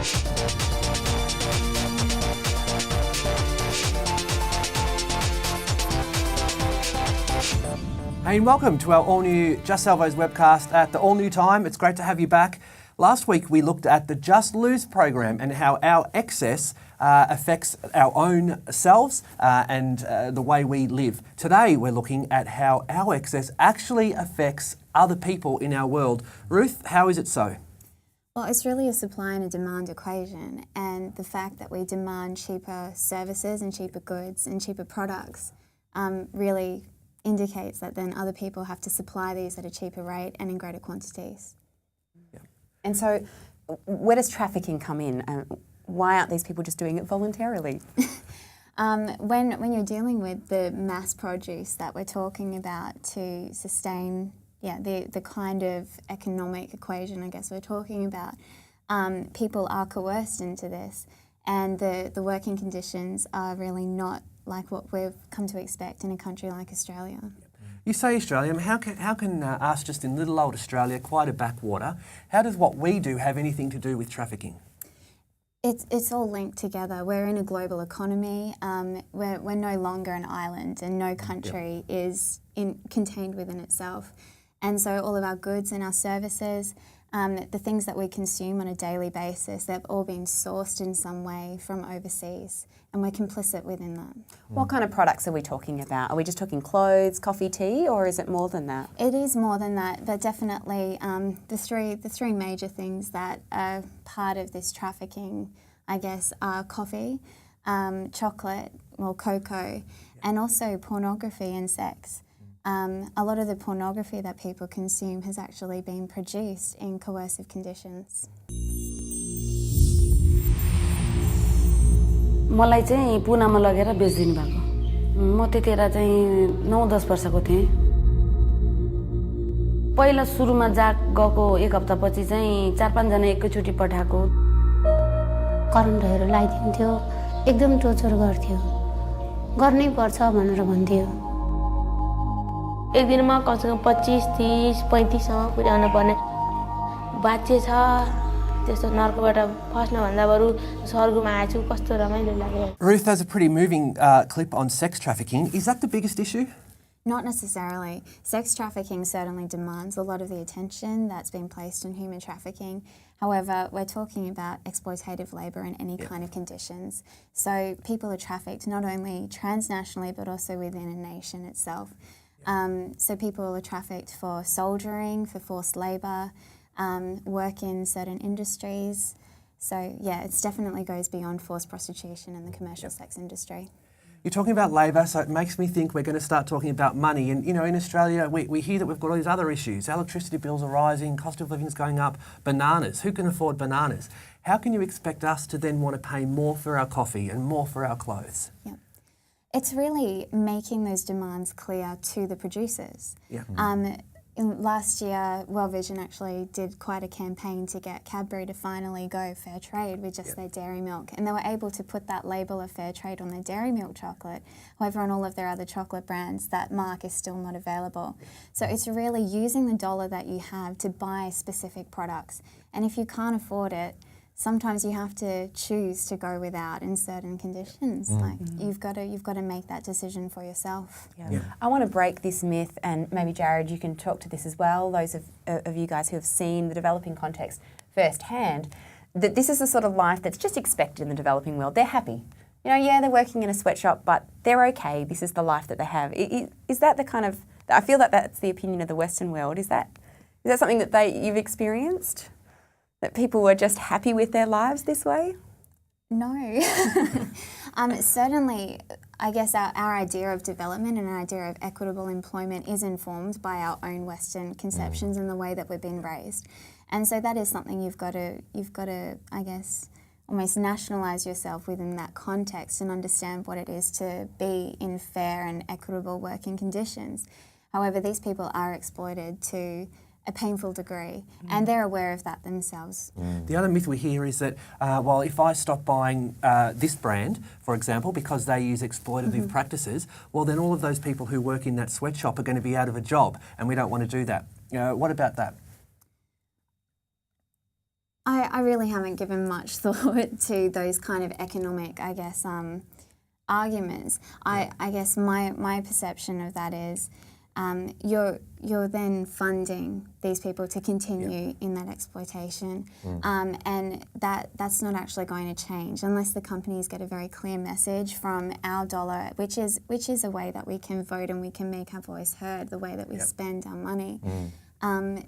Hey, and welcome to our all-new Just Salvos webcast at the all-new time. It's great to have you back. Last week we looked at the Just Lose program and how our excess affects our own selves and the way we live. Today we're looking at how our excess actually affects other people in our world. Ruth, how is it so? Well, it's really a supply and a demand equation, and the fact that we demand cheaper services and cheaper goods and cheaper products really indicates that then other people have to supply these at a cheaper rate and in greater quantities. Yeah. And so where does trafficking come in? Why aren't these people just doing it voluntarily? When you're dealing with the mass produce that we're talking about to sustain the kind of economic equation I guess we're talking about, people are coerced into this, and the working conditions are really not like what we've come to expect in a country like Australia. You say Australia, how can us just in little old Australia, quite a backwater, how does what we do have anything to do with trafficking? It's all linked together. We're in a global economy. We're no longer an island, and no country is contained within itself. And so all of our goods and our services, the things that we consume on a daily basis, they've all been sourced in some way from overseas, and we're complicit within that. What kind of products are we talking about? Are we just talking clothes, coffee, tea, or is it more than that? It is more than that, but definitely the three major things that are part of this trafficking, I guess, are coffee, chocolate, well, cocoa, and also pornography and sex. A lot of the pornography that people consume has actually been produced in coercive conditions. मलाई चाहिँ पुनामा लगेर बेच्दिनु भएको म त्यतिखेर चाहिँ 9-10 वर्षको थिएँ पहिला सुरुमा गएको एक हप्तापछि चाहिँ 4-5 जना एकैचोटी पठाएको करेन्टहरू लगाइदिन्थ्यो एकदम टोर्चर गर्थ्यो गर्नै पर्छ भनेर भन्थ्यो एक दिनमा कमसेकम 25, 30, 35 सम्म पुर्याउन पर्ने बाच्चे छ त्यस्तो नर्कबाट फस्न भन्दा बरु स्वर्गमा आएछु कस्तो रमाइलो लाग्यो. Ruth, there's a pretty moving clip on sex trafficking. Is that the biggest issue? Not necessarily. Sex trafficking certainly demands a lot of the attention that's been placed on human trafficking. However, we're talking about exploitative labour in any kind of conditions. So people are trafficked not only transnationally but also within a nation itself. So people are trafficked for soldiering, for forced labour, work in certain industries. So yeah, it definitely goes beyond forced prostitution and the commercial sex industry. You're talking about labour, so it makes me think we're going to start talking about money. And, you know, in Australia, we hear that we've got all these other issues. Electricity bills are rising, cost of living's going up, bananas. Who can afford bananas? How can you expect us to then want to pay more for our coffee and more for our clothes? Yeah. It's really making those demands clear to the producers. Yeah. Last year, World Vision actually did quite a campaign to get Cadbury to finally go fair trade with just their dairy milk, and they were able to put that label of fair trade on their dairy milk chocolate. However, on all of their other chocolate brands, that mark is still not available. So it's really using the dollar that you have to buy specific products, and if you can't afford it, sometimes you have to choose to go without in certain conditions. Like you've got to make that decision for yourself. I want to break this myth, and maybe Jarrod, you can talk to this as well, those of you guys who have seen the developing context firsthand, that this is the sort of life that's just expected in the developing world. They're happy. You know, yeah, they're working in a sweatshop, but they're okay. This is the life that they have. Is that the kind of, I feel that that's the opinion of the Western world. Is that something that you've experienced? That people were just happy with their lives this way? No. Certainly, I guess our idea of development and our idea of equitable employment is informed by our own Western conceptions and the way that we've been raised. And so that is something you've got to, I guess, almost nationalise yourself within that context and understand what it is to be in fair and equitable working conditions. However, these people are exploited to a painful degree, and they're aware of that themselves. The other myth we hear is that, well, if I stop buying this brand, for example, because they use exploitative practices, well, then all of those people who work in that sweatshop are going to be out of a job, and we don't want to do that. What about that? I really haven't given much thought to those kind of economic, I guess, arguments. I guess my perception of that is you're then funding these people to continue in that exploitation, and that's not actually going to change unless the companies get a very clear message from our dollar, which is a way that we can vote and we can make our voice heard, the way that we spend our money.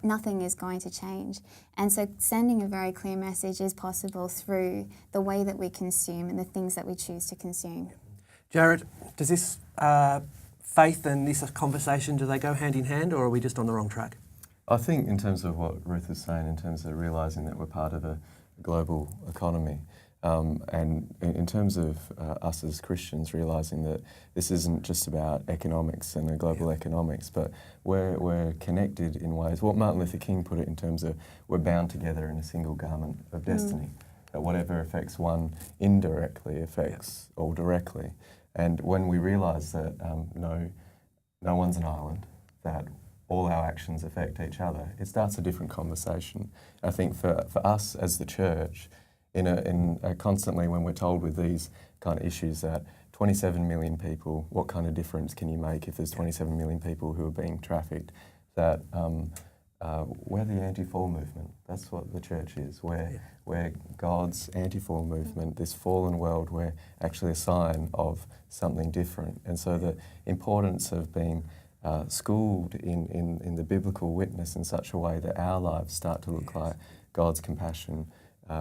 Nothing is going to change. And so sending a very clear message is possible through the way that we consume and the things that we choose to consume. Jarrod, does this faith and this conversation, do they go hand in hand, or are we just on the wrong track? I think in terms of what Ruth was saying, in terms of realising that we're part of a global economy, and in terms of us as Christians realising that this isn't just about economics and global economics, but we're connected in ways. What Martin Luther King put it in terms of we're bound together in a single garment of destiny, that whatever affects one indirectly affects all directly. And when we realise that no one's an island, that all our actions affect each other, it starts a different conversation. I think for us as the church, constantly when we're told with these kind of issues that 27 million people, what kind of difference can you make if there's 27 million people who are being trafficked, that we're the anti-fall movement. That's what the church is. We're God's anti-fall movement. This fallen world, we're actually a sign of something different. And so the importance of being schooled in the biblical witness in such a way that our lives start to look like God's compassion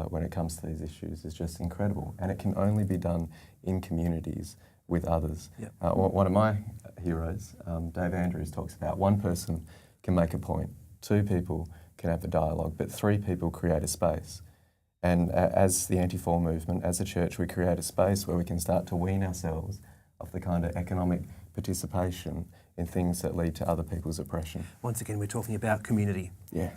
when it comes to these issues is just incredible. And it can only be done in communities with others. One of my heroes, Dave Andrews, talks about one person can make a point, two people can have a dialogue, but three people create a space. And as the anti-fall movement, as a church, we create a space where we can start to wean ourselves off the kind of economic participation in things that lead to other people's oppression. Once again, we're talking about community. Yeah,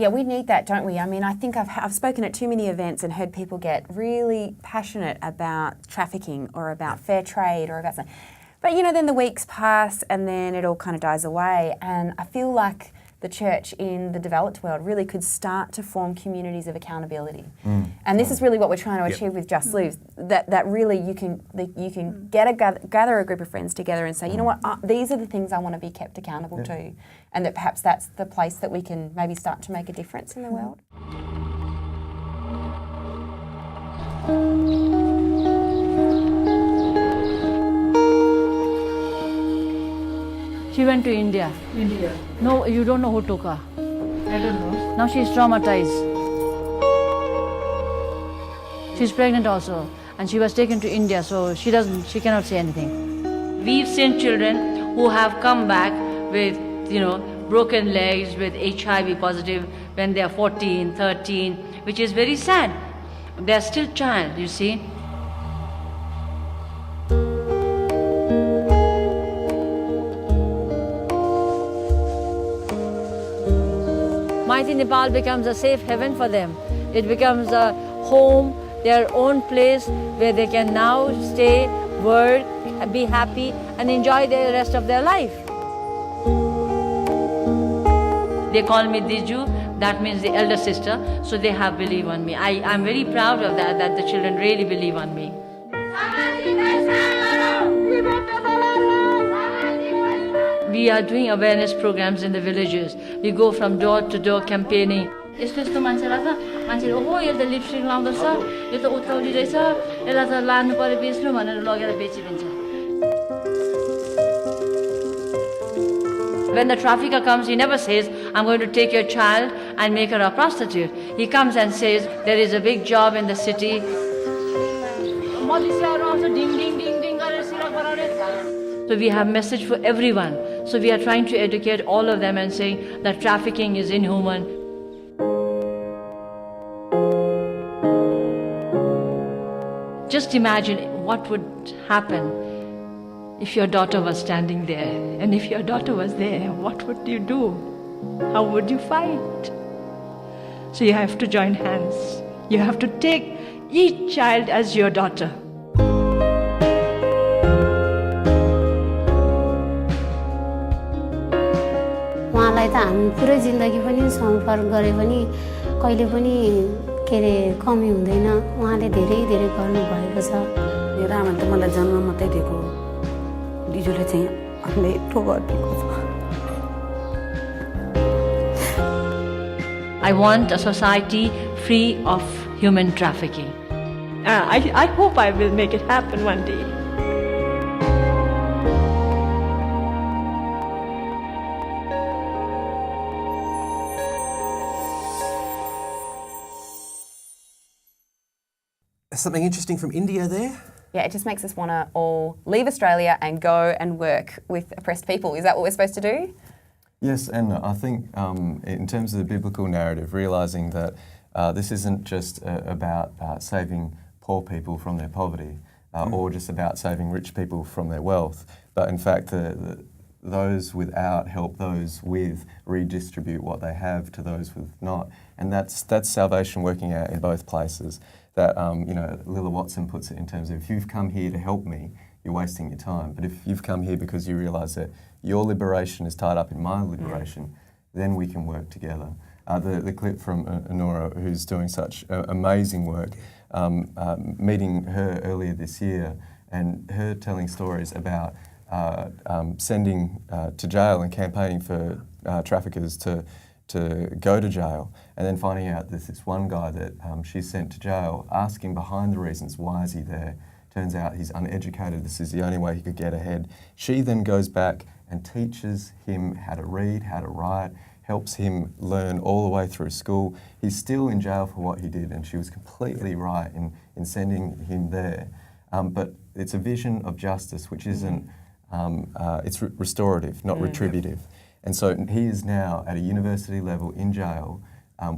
we need that, don't we? I mean, I think I've spoken at too many events and heard people get really passionate about trafficking or about fair trade or about something. But, then the weeks pass and then it all kind of dies away. And I feel like the church in the developed world really could start to form communities of accountability. And this is really what we're trying to achieve with Just Salvos, that really you can gather a group of friends together and say, you know what, these are the things I want to be kept accountable to, and that perhaps that's the place that we can maybe start to make a difference in the world. She went to India. No, you don't know who took her. I don't know. Now she's traumatized. She's pregnant also, and she was taken to India, so she cannot say anything. We've seen children who have come back with, broken legs, with HIV positive when they are 14, 13, which is very sad. They're still child, you see. Mighty Nepal becomes a safe haven for them. It becomes a home, their own place where they can now stay, work, be happy, and enjoy the rest of their life. They call me Diju, that means the elder sister, so they have believed on me. I'm very proud of that the children really believe on me. We are doing awareness programs in the villages. We go from door to door campaigning. यस्तो मान्छेलाई त मान्छेले ओहो यो त lipstick लाउँदछ यो त उत्तौली रहेछ यसलाई त लानु पर्यो बेच्नु भनेर लगेर बेचिदिन्छ. When the trafficker comes, he never says, I'm going to take your child and make her a prostitute. He comes and says, there is a big job in the city. So we have message for everyone. So we are trying to educate all of them and saying that trafficking is inhuman. Just imagine what would happen if your daughter was standing there, and if your daughter was there, what would you do? How would you fight? So you have to join hands. You have to take each child as your daughter. उहाँलाई त हामी पुरै जिन्दगी पनि सम्पर्क गरे पनि कहिले पनि के अरे कमी हुँदैन उहाँले धेरै धेरै गर्नुभएको छ मेरो आमाले त मलाई जन्म मात्रै दिएको दिजोले चाहिँ हामीले यत्रो गरिदिएको छ I want a society free of human trafficking. I hope I will make it happen one day. Something interesting from India there? Yeah, it just makes us want to all leave Australia and go and work with oppressed people. Is that what we're supposed to do? Yes, and I think in terms of the biblical narrative, realising that this isn't just about saving poor people from their poverty or just about saving rich people from their wealth, but in fact those without help those with, redistribute what they have to those with not. And that's salvation working out in both places. That, Lilla Watson puts it in terms of if you've come here to help me, you're wasting your time. But if you've come here because you realise that your liberation is tied up in my liberation, then we can work together. The clip from Honora, who's doing such amazing work, meeting her earlier this year and her telling stories about sending to jail and campaigning for traffickers to go to jail, and then finding out there's this one guy that she sent to jail, asking behind the reasons, why is he there? Turns out he's uneducated, this is the only way he could get ahead. She then goes back and teaches him how to read, how to write, helps him learn all the way through school. He's still in jail for what he did, and she was completely right in sending him there. But it's a vision of justice which isn't, it's restorative, not retributive. And so he is now at a university level in jail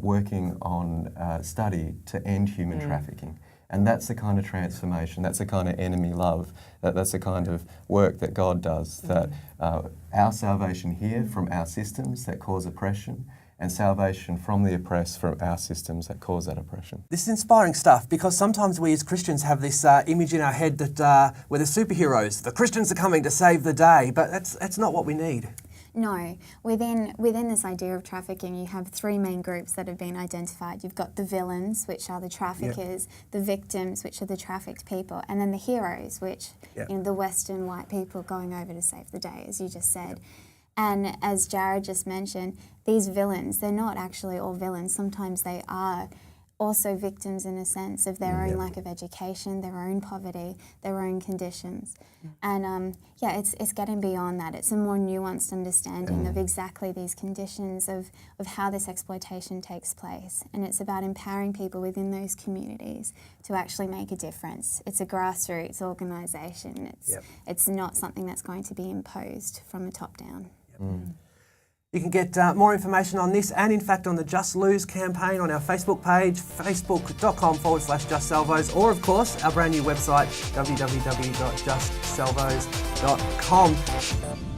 working on study to end human trafficking. And that's the kind of transformation, that's the kind of enemy love, that's the kind of work that God does, that our salvation here from our systems that cause oppression, and salvation from the oppressed from our systems that cause that oppression. This is inspiring stuff, because sometimes we as Christians have this image in our head that we're the superheroes, the Christians are coming to save the day, but that's not what we need. No, within this idea of trafficking, you have three main groups that have been identified. You've got the villains, which are the traffickers, the victims, which are the trafficked people, and then the heroes, which the Western white people going over to save the day, as you just said. And as Jarrod just mentioned, these villains, they're not actually all villains. Sometimes they are also victims in a sense of their own lack of education, their own poverty, their own conditions. And it's getting beyond that. It's a more nuanced understanding of exactly these conditions of how this exploitation takes place. And it's about empowering people within those communities to actually make a difference. It's a grassroots organisation. It's not something that's going to be imposed from the top down. You can get more information on this and in fact on the Just Lose campaign on our Facebook page, facebook.com/JustSalvos, or of course our brand new website, www.JustSalvos.com.